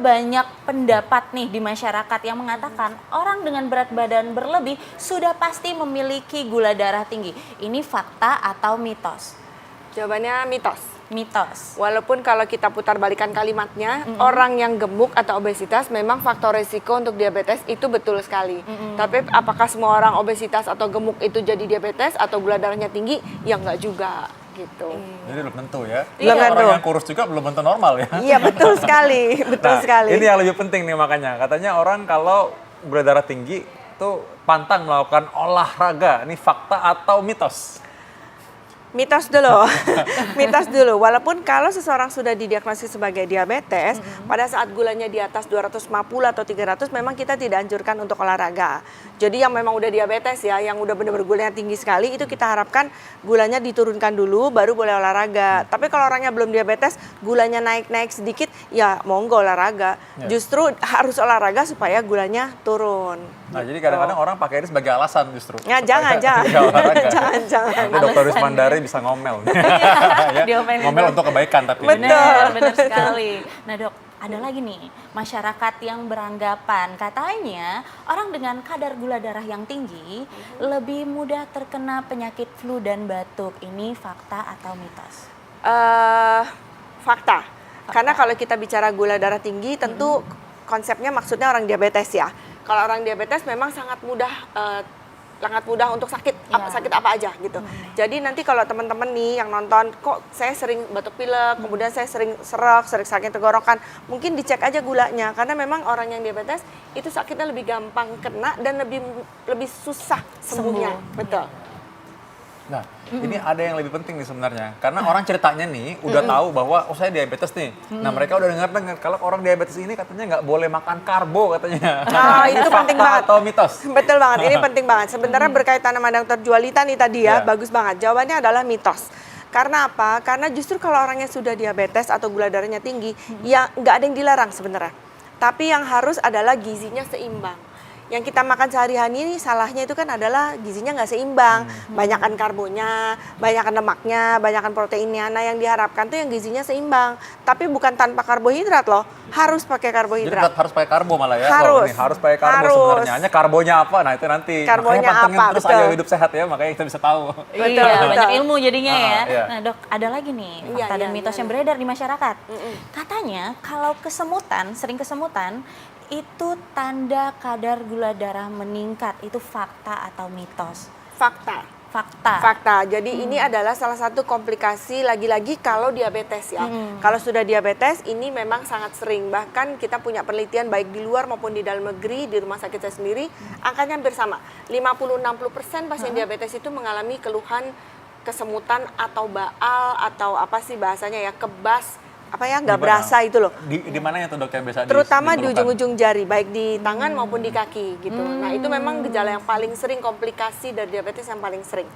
banyak pendapat nih di masyarakat yang mengatakan orang dengan berat badan berlebih sudah pasti memiliki gula darah tinggi. Ini fakta atau mitos? Jawabannya mitos. Mitos. Walaupun kalau kita putar balikan kalimatnya, orang yang gemuk atau obesitas memang faktor resiko untuk diabetes itu betul sekali. Tapi apakah semua orang obesitas atau gemuk itu jadi diabetes atau gula darahnya tinggi? Ya enggak juga gitu. Jadi belum tentu ya. Belum tentu. Orang yang kurus juga belum tentu normal ya. Iya betul sekali, betul Nah, sekali. ini yang lebih penting nih makanya. Katanya orang kalau gula darah tinggi itu pantang melakukan olahraga. Ini fakta atau mitos? Mitos dulu, mitos dulu. Walaupun kalau seseorang sudah didiagnosis sebagai diabetes, pada saat gulanya di atas 250 atau 300, memang kita tidak anjurkan untuk olahraga. Jadi yang memang udah diabetes ya, yang udah benar-benar gulanya tinggi sekali, itu kita harapkan gulanya diturunkan dulu, baru boleh olahraga. Tapi kalau orangnya belum diabetes, gulanya naik-naik sedikit, ya monggo olahraga. Justru harus olahraga supaya gulanya turun. Nah, jadi kadang-kadang orang pakai ini sebagai alasan justru. Ya, jangan. Nanti Dokter Wismandari bisa ngomel. Ya, Diomelin ngomel dong. untuk kebaikan tapi. Betul. Benar sekali. Nah dok, ada lagi nih masyarakat yang beranggapan katanya orang dengan kadar gula darah yang tinggi lebih mudah terkena penyakit flu dan batuk. Ini fakta atau mitos? Fakta. Karena kalau kita bicara gula darah tinggi, tentu konsepnya maksudnya orang diabetes ya. Kalau orang diabetes memang sangat mudah untuk sakit, sakit apa aja gitu. Jadi nanti kalau teman-teman nih yang nonton, kok saya sering batuk pilek, kemudian saya sering serak, sering sakit tenggorokan, mungkin dicek aja gulanya. Karena memang orang yang diabetes itu sakitnya lebih gampang kena dan lebih susah sembuhnya. Betul. Nah, ini ada yang lebih penting nih sebenarnya. Karena orang ceritanya nih udah tahu bahwa oh saya diabetes nih. Nah, mereka udah dengar kalau orang diabetes ini katanya nggak boleh makan karbo katanya. Nah, itu penting Fakta banget. atau mitos? Betul banget, ini penting banget. Sebenarnya berkaitan sama Dr. Jualita nih tadi ya, bagus banget. Jawabannya adalah mitos. Karena apa? Karena justru kalau orangnya sudah diabetes atau gula darahnya tinggi, ya nggak ada yang dilarang sebenarnya. Tapi yang harus adalah gizinya seimbang. Yang kita makan sehari-hari ini salahnya itu kan adalah gizinya nggak seimbang. Banyakan karbonya, banyakan lemaknya, banyakan proteinnya. Nah yang diharapkan tuh yang gizinya seimbang. Tapi bukan tanpa karbohidrat loh, harus pakai Jadi karbohidrat. tetap harus pakai karbo malah ya. Harus. Oh, ini harus pakai karbo Harus. sebenarnya. Hanya karbonya apa? Nah, itu nanti. Karbonya Makanya pantengin apa, terus betul. ayo hidup sehat ya, makanya kita bisa tahu. Betul, Iya, betul. banyak ilmu jadinya ya. Iya. Nah dok, ada lagi nih fakta dan mitos gimana? yang beredar di masyarakat. Katanya kalau kesemutan, sering kesemutan, itu tanda kadar gula darah meningkat. Itu fakta atau mitos? Fakta. Fakta. Jadi ini adalah salah satu komplikasi lagi-lagi kalau diabetes ya. Kalau sudah diabetes ini memang sangat sering. Bahkan kita punya penelitian baik di luar maupun di dalam negeri, di rumah sakit saya sendiri, angkanya hampir sama. 50-60% pasien diabetes itu mengalami keluhan kesemutan atau baal atau apa sih bahasanya ya, kebas, apa ya, nggak Di mana? berasa itu loh. Di mana ya tuh dok yang biasa Terutama di dikeluhkan? ujung-ujung jari, baik di tangan maupun di kaki gitu. Nah itu memang gejala yang paling sering, komplikasi dari diabetes yang paling sering.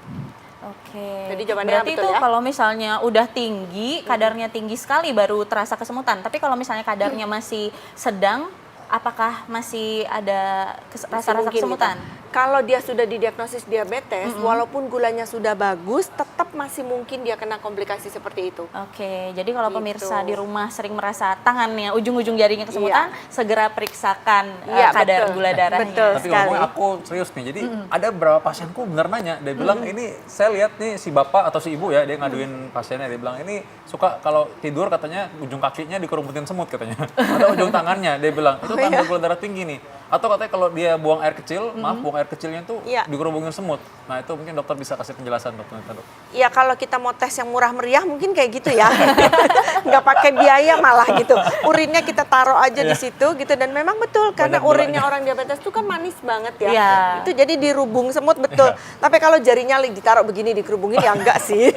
Oke. Jadi jawabannya berarti betul itu ya? kalau misalnya udah tinggi, kadarnya tinggi sekali baru terasa kesemutan. Tapi kalau misalnya kadarnya masih sedang, apakah masih ada rasa-rasa Mungkin kesemutan? gitu. Kalau dia sudah didiagnosis diabetes, walaupun gulanya sudah bagus, tetap masih mungkin dia kena komplikasi seperti itu. Oke, jadi kalau Gitu. pemirsa di rumah sering merasa tangannya, ujung-ujung jarinya kesemutan, segera periksakan Iya, kadar betul. gula darahnya. Betul. Tapi sekali. ngomong aku serius nih, jadi ada beberapa pasienku bener nanya, dia bilang ini saya lihat nih si bapak atau si ibu ya, dia ngaduin pasiennya, dia bilang ini suka kalau tidur katanya ujung kakinya dikerumutin semut katanya, atau ujung tangannya, dia bilang itu tanda gula darah tinggi nih, atau katanya kalau dia buang air kecil, maaf buang air kecilnya tuh Iya. dikerubungin semut. Nah itu mungkin dokter bisa kasih penjelasan dok. Ya kalau kita mau tes yang murah meriah mungkin kayak gitu ya, nggak pakai biaya malah gitu. Urinnya kita taruh aja di situ gitu, dan memang betul karena Banyak urinnya gulanya. orang diabetes itu kan manis banget ya. Iya. Itu jadi dirubung semut betul. Tapi kalau jarinya ditaruh begini dikerubungin ya enggak sih.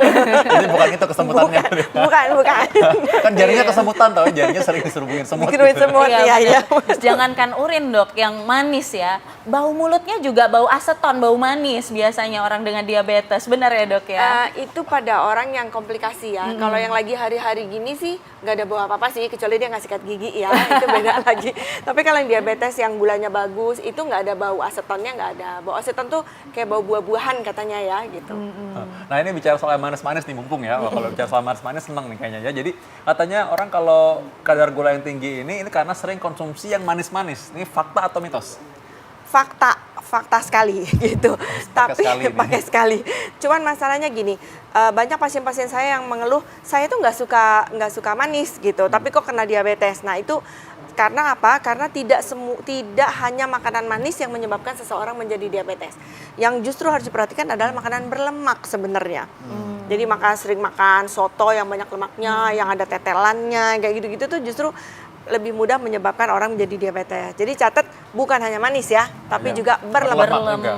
Jadi bukan itu kesemutannya. bukan. Kan jarinya kesemutan tau, jarinya sering diserubungin semut. Dikerubungin semut, iya. bener. Jangankan urin dok, yang manis ya. Bau mulutnya juga bau aseton, bau manis biasanya orang dengan diabetes. Benar ya dok ya? Itu pada orang yang komplikasi ya. Kalau yang lagi hari-hari gini sih nggak ada bau apa-apa sih, kecuali dia nggak sikat gigi ya, itu beda lagi. Tapi kalau yang diabetes yang gulanya bagus, itu nggak ada bau asetonnya, nggak ada. Bau aseton tuh kayak bau buah-buahan katanya ya gitu. Nah ini bicara soal manis-manis nih mumpung ya. Kalau bicara soal manis-manis seneng nih kayaknya ya. Jadi katanya orang kalau kadar gula yang tinggi ini karena sering konsumsi yang manis-manis. Ini fakta atau mitos? Fakta sekali gitu. Pakai Tapi sekali nih. pakai sekali. Cuman masalahnya gini, banyak pasien-pasien saya yang mengeluh, saya tuh nggak suka manis gitu, tapi kok kena diabetes. Nah itu karena apa? Karena tidak hanya makanan manis yang menyebabkan seseorang menjadi diabetes. Yang justru harus diperhatikan adalah makanan berlemak sebenarnya. Jadi sering makan soto yang banyak lemaknya, yang ada tetelannya, kayak gitu-gitu tuh justru lebih mudah menyebabkan orang menjadi diabetes. Jadi catat bukan hanya manis ya, tapi juga berlemak. Juga.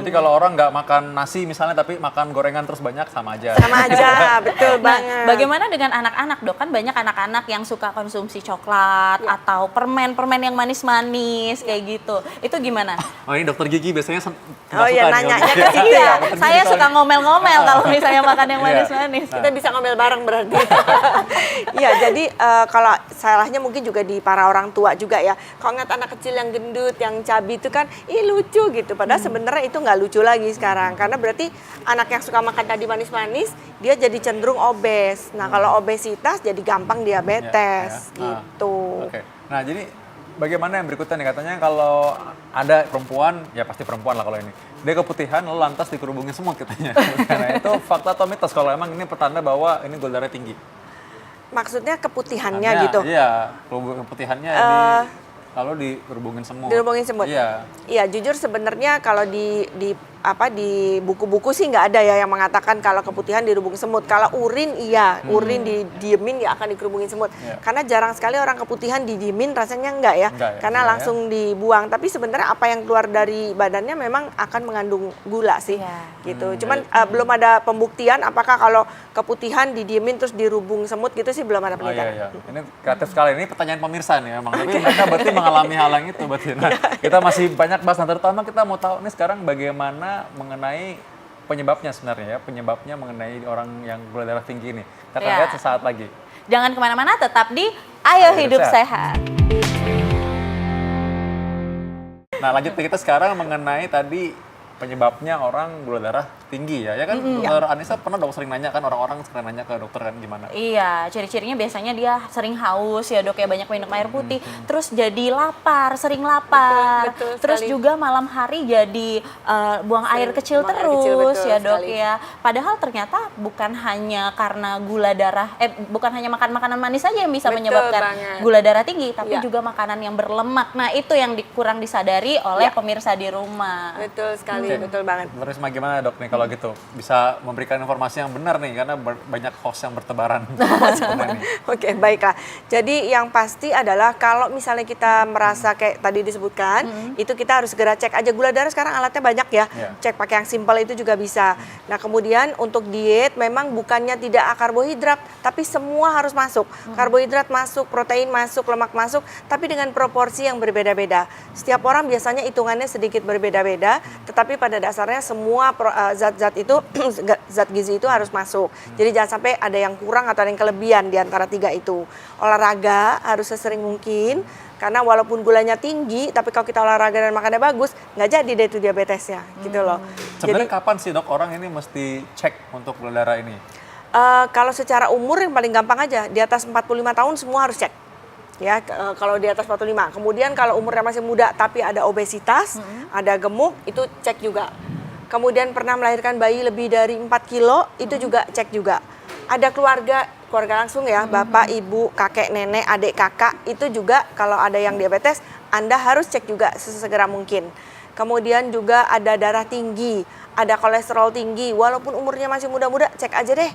Jadi kalau orang nggak makan nasi misalnya tapi makan gorengan terus banyak sama aja. Sama aja, betul banget. Bagaimana dengan anak-anak dok? Kan banyak anak-anak yang suka konsumsi coklat atau permen yang manis-manis kayak gitu. Itu gimana? Oh ini dokter gigi biasanya Oh iya, nanyanya ke situ Iya, ya. saya suka ngomel-ngomel kalau misalnya makan yang Iya. manis-manis. Kita bisa ngomel bareng berarti. Iya, jadi kalau salahnya mungkin juga di para orang tua juga ya. Kalau ngeliat anak kecil yang gendut, yang cabi itu kan, lucu gitu. Padahal sebenarnya itu nggak lucu lagi sekarang. Karena berarti anak yang suka makan tadi manis-manis, dia jadi cenderung obes. Nah kalau obesitas jadi gampang diabetes gitu. Oke. Nah jadi bagaimana yang berikutnya nih katanya kalau ada perempuan, ya pasti perempuan lah kalau ini. Dia keputihan lalu lantas dikerubungin semut katanya. Nah itu fakta atau mitos kalau emang ini petanda bahwa ini gula darah tinggi? Maksudnya keputihannya Karena, gitu. Iya, keputihannya lalu dikerubungin semut. Dirubungin semut. Iya. Iya, jujur sebenarnya kalau di buku-buku sih nggak ada ya yang mengatakan kalau keputihan dirubung semut. Kalau urin iya, urin didiemin ya akan dikerubungin semut. Iya. Karena jarang sekali orang keputihan didiemin rasanya enggak ya. Enggak ya, Karena enggak langsung dibuang. Tapi sebenarnya apa yang keluar dari badannya memang akan mengandung gula sih. Iya. Gitu. Cuman belum ada pembuktian apakah kalau keputihan didiemin terus dirubung semut gitu sih belum ada Oh penelitian. iya. Ini kreatif sekali. Ini pertanyaan pemirsa nih emang. Tapi mereka berarti mengalami hal yang itu berarti. Nah, kita masih banyak bahas. Nah, terutama kita mau tahu nih sekarang bagaimana mengenai penyebabnya sebenarnya ya. Penyebabnya mengenai orang yang gula darah tinggi ini. Kita akan Iya. lihat sesaat lagi. Jangan kemana-mana, tetap di Ayo Hidup Sehat. Nah, lanjut kita sekarang mengenai tadi penyebabnya orang gula darah tinggi ya. Ya kan dokter Anissa pernah dong sering nanya kan orang-orang sering nanya ke dokter kan gimana? Iya, ciri-cirinya biasanya dia sering haus ya dok ya, banyak minum air putih, terus jadi lapar, sering lapar, Betul terus sekali. juga malam hari jadi buang air kecil buang air terus kecil, betul ya dok sekali. ya. Padahal ternyata bukan hanya karena gula darah, bukan hanya makan makanan manis saja yang bisa Betul menyebabkan banget. gula darah tinggi, tapi Iya. juga makanan yang berlemak. Nah itu yang kurang disadari oleh Iya. pemirsa di rumah. Betul sekali, Oke. betul banget. Dokter Risma gimana dok nih kalau gitu? Bisa memberikan informasi yang benar nih karena banyak host yang bertebaran. Sebenarnya nih. Oke, baiklah. Jadi yang pasti adalah kalau misalnya kita merasa kayak tadi disebutkan, itu kita harus segera cek aja gula darah. Sekarang alatnya banyak ya. Iya. Cek pakai yang simpel itu juga bisa. Nah, kemudian untuk diet memang bukannya tidak karbohidrat, tapi semua harus masuk. Karbohidrat masuk, protein masuk, lemak masuk, tapi dengan proporsi yang berbeda-beda. Setiap orang biasanya hitungannya sedikit berbeda-beda, tetapi pada dasarnya semua zat-zat itu zat gizi itu harus masuk. Jadi jangan sampai ada yang kurang atau ada yang kelebihan di antara tiga itu. Olahraga harus sesering mungkin, karena walaupun gulanya tinggi, tapi kalau kita olahraga dan makannya bagus, nggak jadi deh itu diabetesnya, gitu loh. Sebenarnya kapan sih dok orang ini mesti cek untuk gula darah ini? Kalau secara umur yang paling gampang aja, di atas 45 tahun semua harus cek. Ya, kalau di atas 45. Kemudian kalau umurnya masih muda tapi ada obesitas, ada gemuk, itu cek juga. Kemudian pernah melahirkan bayi lebih dari 4 kilo, itu juga cek juga. Ada keluarga langsung ya, bapak, ibu, kakek, nenek, adik, kakak, itu juga kalau ada yang diabetes, Anda harus cek juga sesegera mungkin. Kemudian juga ada darah tinggi, ada kolesterol tinggi, walaupun umurnya masih muda-muda, cek aja deh.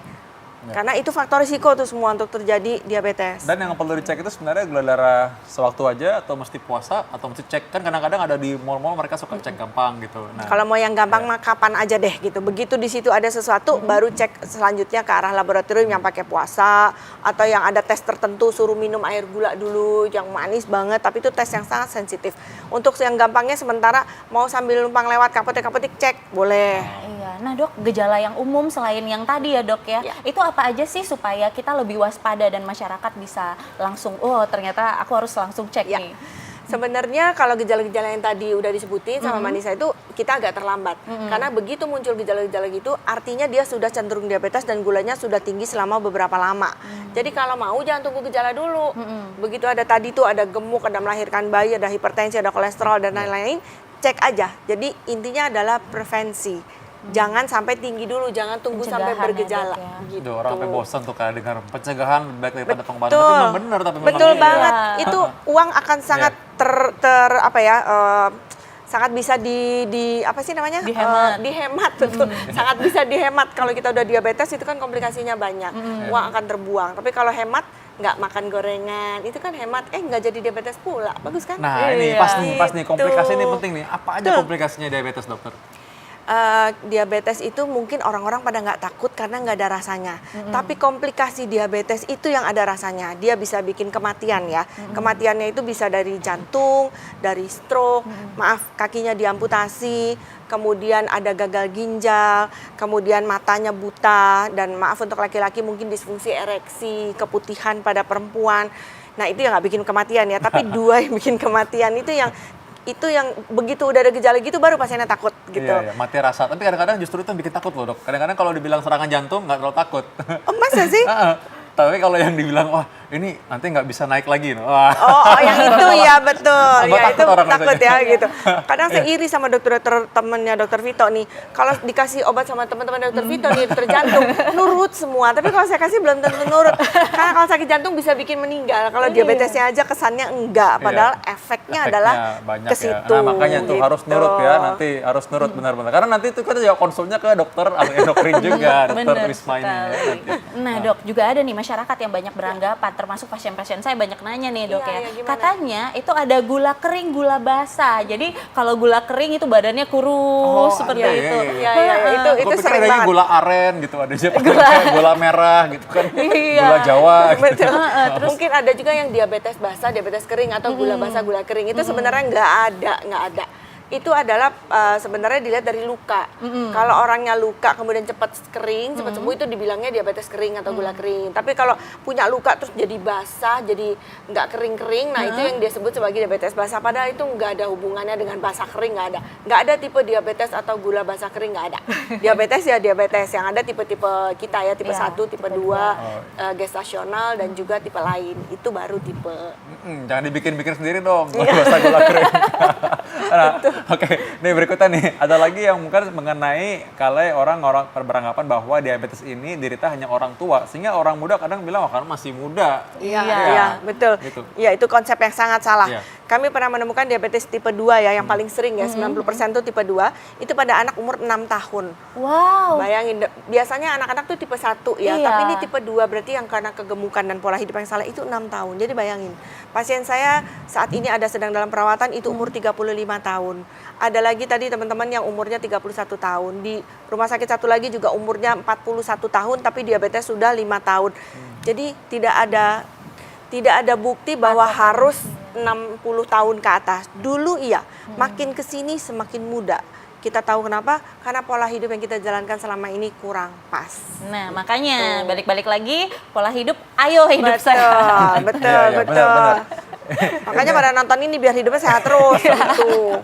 Karena itu faktor risiko tuh semua untuk terjadi diabetes. Dan yang perlu dicek itu sebenarnya gula darah sewaktu aja atau mesti puasa atau mesti cek, kan kadang-kadang ada di mall-mall mereka suka cek gampang gitu. Nah, Kalau mau yang gampang mah kapan aja deh gitu. Begitu di situ ada sesuatu baru cek selanjutnya ke arah laboratorium yang pakai puasa atau yang ada tes tertentu suruh minum air gula dulu yang manis banget, tapi itu tes yang sangat sensitif. Untuk yang gampangnya sementara mau sambil numpang lewat kapotek-kapotek cek boleh. Iya, nah dok, gejala yang umum selain yang tadi ya dok ya, itu apa aja sih supaya kita lebih waspada dan masyarakat bisa langsung, oh ternyata aku harus langsung cek nih. Sebenarnya kalau gejala-gejala yang tadi udah disebutin sama Manisa itu kita agak terlambat. Karena begitu muncul gejala-gejala gitu artinya dia sudah cenderung diabetes dan gulanya sudah tinggi selama beberapa lama. Jadi kalau mau jangan tunggu gejala dulu. Begitu ada tadi tuh ada gemuk, ada melahirkan bayi, ada hipertensi, ada kolesterol dan lain-lain, cek aja. Jadi intinya adalah prevensi. Jangan sampai tinggi dulu, jangan tunggu sampai Pencegahan ya, bergejala. Dok, ya. Gitu. Duh, orang sampai bosan tuh kayak dengar pencegahan lebih baik daripada pengobatan. Betul. Tapi memang benar, tapi memang Betul iya. banget. Itu uang akan sangat sangat bisa di apa sih namanya? Dihemat. Dihemat betul. Sangat bisa dihemat kalau kita udah diabetes itu kan komplikasinya banyak. Uang akan terbuang. Tapi kalau hemat nggak makan gorengan, itu kan hemat, nggak jadi diabetes pula. Bagus kan? Nah, ini Iya. pas nih komplikasi ini Gitu. penting nih. Apa aja komplikasinya diabetes, dokter? Diabetes itu mungkin orang-orang pada nggak takut karena nggak ada rasanya. Tapi komplikasi diabetes itu yang ada rasanya. Dia bisa bikin kematian ya. Kematiannya itu bisa dari jantung, dari stroke, maaf kakinya diamputasi, kemudian ada gagal ginjal, kemudian matanya buta, dan maaf untuk laki-laki mungkin disfungsi ereksi, keputihan pada perempuan. Nah itu yang nggak bikin kematian ya. Tapi dua yang bikin kematian itu yang begitu udah ada gejala gitu baru pasiennya takut gitu. Iya, mati rasa. Tapi kadang-kadang justru itu yang bikin takut loh, dok. Kadang-kadang kalau dibilang serangan jantung nggak terlalu takut. Oh, masa sih? Tapi kalau yang dibilang, wah ini nanti nggak bisa naik lagi. Wah. Oh, yang itu ya betul. Tambah Ya takut itu orang takut rasanya. ya gitu. Kadang saya iri sama dokter-dokter temennya dokter Vito nih. Kalau dikasih obat sama teman-teman dokter Vito nih dokter jantung, nurut semua. Tapi kalau saya kasih belum tentu nurut. Karena kalau sakit jantung bisa bikin meninggal. Kalau diabetesnya aja kesannya enggak. Padahal efeknya adalah banyak ke situ. ya. Nah, makanya tuh gitu. harus nurut ya, nanti harus nurut benar-benar. Karena nanti itu kita juga konsulnya ke dokter endokrin juga, dokter Bener Risma ini ya. sekali. nanti. Nah dok, juga ada nih masyarakat yang banyak beranggapan, termasuk pasien-pasien saya banyak nanya nih dok Iya, ya. iya, gimana? Katanya itu ada gula kering, gula basah. Jadi kalau gula kering itu badannya kurus seperti iya, itu. iya, Iya, itu Gua pikir sering adanya banget. gula aren gitu, ada aja gula merah gitu kan, Iya. gula Jawa gitu. Betul. Mungkin ada juga yang diabetes basah, diabetes kering atau gula basah, gula kering. Itu sebenarnya nggak ada. Itu adalah sebenarnya dilihat dari luka. Kalau orangnya luka kemudian cepat kering, cepat sembuh itu dibilangnya diabetes kering atau gula kering. Tapi kalau punya luka terus jadi basah, jadi nggak kering-kering, nah itu yang dia sebut sebagai diabetes basah. Padahal itu nggak ada hubungannya dengan basah kering, nggak ada. Nggak ada tipe diabetes atau gula basah kering, nggak ada. Diabetes ya diabetes, yang ada tipe-tipe kita ya, tipe Iya, 1, tipe 2, gestasional dan juga tipe lain. Itu baru tipe. Jangan dibikin-bikin sendiri dong, nggak usah gula kering. Nah, oke, nih berikutnya nih, ada lagi yang mungkin mengenai kalau orang-orang beranggapan bahwa diabetes ini derita hanya orang tua, sehingga orang muda kadang bilang, wah kan masih muda. Iya, betul. Gitu. Ya, itu konsep yang sangat salah. Iya. Kami pernah menemukan diabetes tipe 2 ya, yang paling sering ya, 90% itu tipe 2, itu pada anak umur 6 tahun. Wow. Bayangin, biasanya anak-anak tuh tipe 1 ya, Iya. tapi ini tipe 2 berarti yang karena kegemukan dan pola hidup yang salah itu 6 tahun. Jadi bayangin, pasien saya saat ini ada sedang dalam perawatan itu umur 35 tahun. Ada lagi tadi teman-teman yang umurnya 31 tahun. Di rumah sakit satu lagi juga umurnya 41 tahun tapi diabetes sudah 5 tahun. Jadi tidak ada bukti bahwa harus 60 tahun ke atas. Dulu iya, makin kesini semakin muda. Kita tahu kenapa? Karena pola hidup yang kita jalankan selama ini kurang pas. Nah makanya balik-balik lagi pola hidup, ayo hidup sehat. Betul, Iya, betul. benar. Makanya pada nonton ini biar hidupnya sehat terus gitu.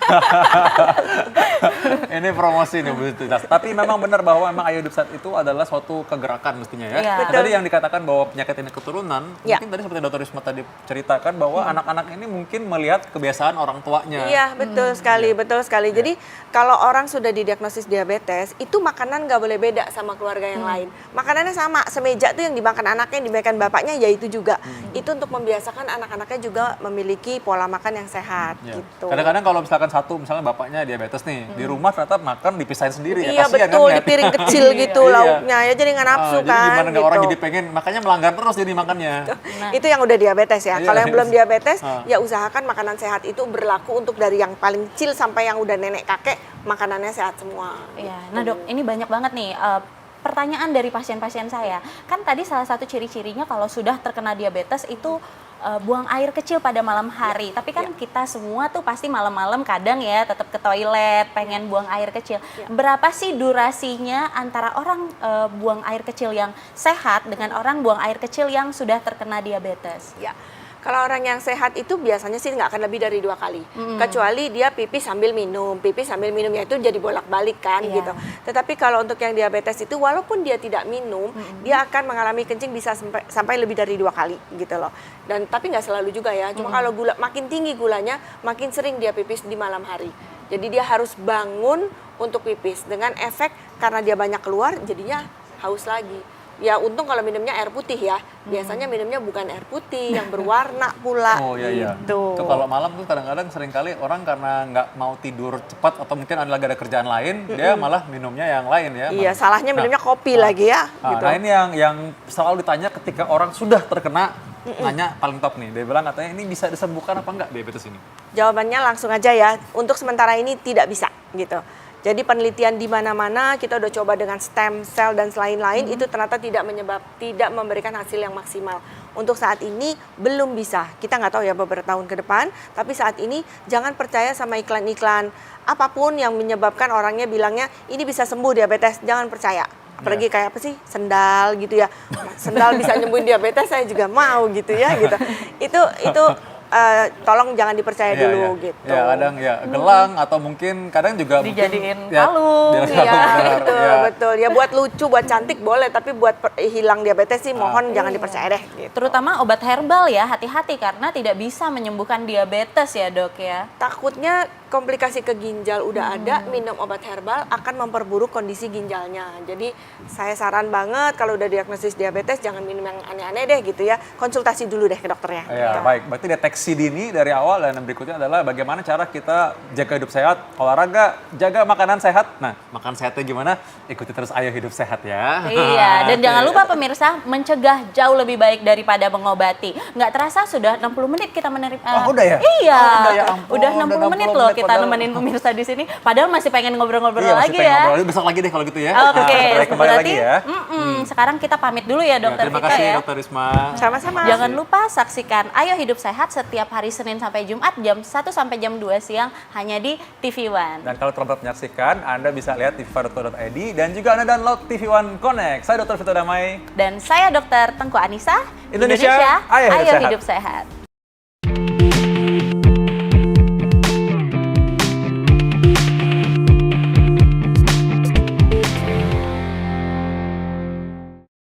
Ini promosi nih, betul. Tapi memang benar bahwa memang Ayo Hidup Sehat itu adalah suatu kegerakan mestinya ya. Iya. Nah, tadi yang dikatakan bahwa penyakit ini keturunan, Ya. mungkin tadi seperti Dr. Risma tadi ceritakan bahwa anak-anak ini mungkin melihat kebiasaan orang tuanya. Iya, betul sekali, betul sekali. Jadi kalau orang sudah didiagnosis diabetes, itu makanan nggak boleh beda sama keluarga yang lain. Makanannya sama, semeja tuh yang dimakan anaknya, yang dimakan bapaknya, ya itu juga. Itu untuk membiasakan anak-anaknya juga memiliki pola makan yang sehat Ya. gitu. Kadang-kadang kalau misalnya bapaknya diabetes nih, di rumah ternyata makan dipisahin sendiri ya. Iya Kasihan betul, kan, di lihat. piring kecil gitu Iya. lauknya ya, jadi nggak nafsu Jadi kan gimana nggak gitu. orang jadi pengen, makanya melanggar terus jadi makannya. Nah. Itu yang udah diabetes ya. Iya. Kalau yang belum diabetes, Ah. ya usahakan makanan sehat itu berlaku untuk dari yang paling kecil sampai yang udah nenek kakek, makanannya sehat semua. Iya, nah dok, ini banyak banget nih pertanyaan dari pasien-pasien saya. Kan tadi salah satu ciri-cirinya kalau sudah terkena diabetes itu buang air kecil pada malam hari. Tapi kan kita semua tuh pasti malam-malam kadang ya tetap ke toilet, pengen buang air kecil. Berapa sih durasinya antara orang buang air kecil yang sehat dengan orang buang air kecil yang sudah terkena diabetes? Ya, kalau orang yang sehat itu biasanya sih nggak akan lebih dari 2 kali. Kecuali dia pipis sambil minumnya itu jadi bolak-balik kan Iya. gitu. Tetapi kalau untuk yang diabetes itu walaupun dia tidak minum, dia akan mengalami kencing bisa sampai lebih dari 2 kali gitu loh. Dan tapi nggak selalu juga ya. Cuma kalau gula makin tinggi gulanya, makin sering dia pipis di malam hari. Jadi dia harus bangun untuk pipis dengan efek karena dia banyak keluar jadinya haus lagi. Ya untung kalau minumnya air putih ya. Biasanya minumnya bukan air putih yang berwarna pula. Oh iya iya. Gitu. Itu kalau malam tuh kadang-kadang seringkali orang karena nggak mau tidur cepat atau mungkin lagi ada kerjaan lain, dia malah minumnya yang lain ya. Iya, salahnya minumnya kopi nah, lagi ya. Nah, Gitu. nah ini yang selalu ditanya ketika orang sudah terkena, nanya paling top nih. Dia bilang katanya ini bisa disembuhkan apa enggak diabetes ini? Jawabannya langsung aja ya. Untuk sementara ini tidak bisa gitu. Jadi penelitian di mana-mana kita udah coba dengan stem cell dan lain-lain itu ternyata tidak memberikan hasil yang maksimal. Untuk saat ini belum bisa. Kita nggak tahu ya beberapa tahun ke depan. Tapi saat ini jangan percaya sama iklan-iklan apapun yang menyebabkan orangnya bilangnya ini bisa sembuh diabetes. Jangan percaya. Apalagi kayak apa sih sendal gitu ya. Sendal bisa nyembuhin diabetes saya juga mau gitu ya gitu. Itu tolong jangan dipercaya Iya, dulu iya. gitu. Ya kadang ya gelang atau mungkin kadang juga Dijadiin mungkin, ya, kalung. dijadiin Iya, kalung, benar, betul, ya. betul. Ya buat lucu, buat cantik boleh, tapi buat hilang diabetes sih mohon jangan dipercaya deh. Gitu. Terutama obat herbal ya, hati-hati karena tidak bisa menyembuhkan diabetes ya dok ya. Takutnya komplikasi ke ginjal udah ada, minum obat herbal akan memperburuk kondisi ginjalnya. Jadi saya saran banget kalau udah diagnosis diabetes jangan minum yang aneh-aneh deh gitu ya. Konsultasi dulu deh ke dokternya. Ya, baik. Berarti deteksi dini dari awal dan yang berikutnya adalah bagaimana cara kita jaga hidup sehat, olahraga, jaga makanan sehat. Nah, makan sehatnya gimana? Ikuti terus Ayo Hidup Sehat ya. Iya, dan jangan lupa pemirsa, mencegah jauh lebih baik daripada mengobati. Nggak terasa sudah 60 menit kita menerima. Oh, udah ya? Iya, Oh, udah ya ampun, udah udah 60 menit 60 loh menit kita padahal. nemenin pemirsa di sini. Padahal masih pengen ngobrol-ngobrol Iya, masih lagi pengen ya. ngobrol. Besok lagi deh kalau gitu ya. Oke, Nah, kembali berarti lagi ya. sekarang kita pamit dulu ya Ya, dokter terima Vika kasih ya. Dokter Risma. Sama-sama. Jangan lupa saksikan Ayo Hidup Sehat setiap hari Senin sampai Jumat jam 1 sampai jam 2 siang hanya di TV One. Dan kalau terlambat menyaksikan, Anda bisa lihat tv1.id dan juga Anda download TV One Connect. Saya Dr. Vito Damai. Dan saya Dokter Tengku Anissa. Indonesia, Ayo Hidup Sehat. Hidup Sehat.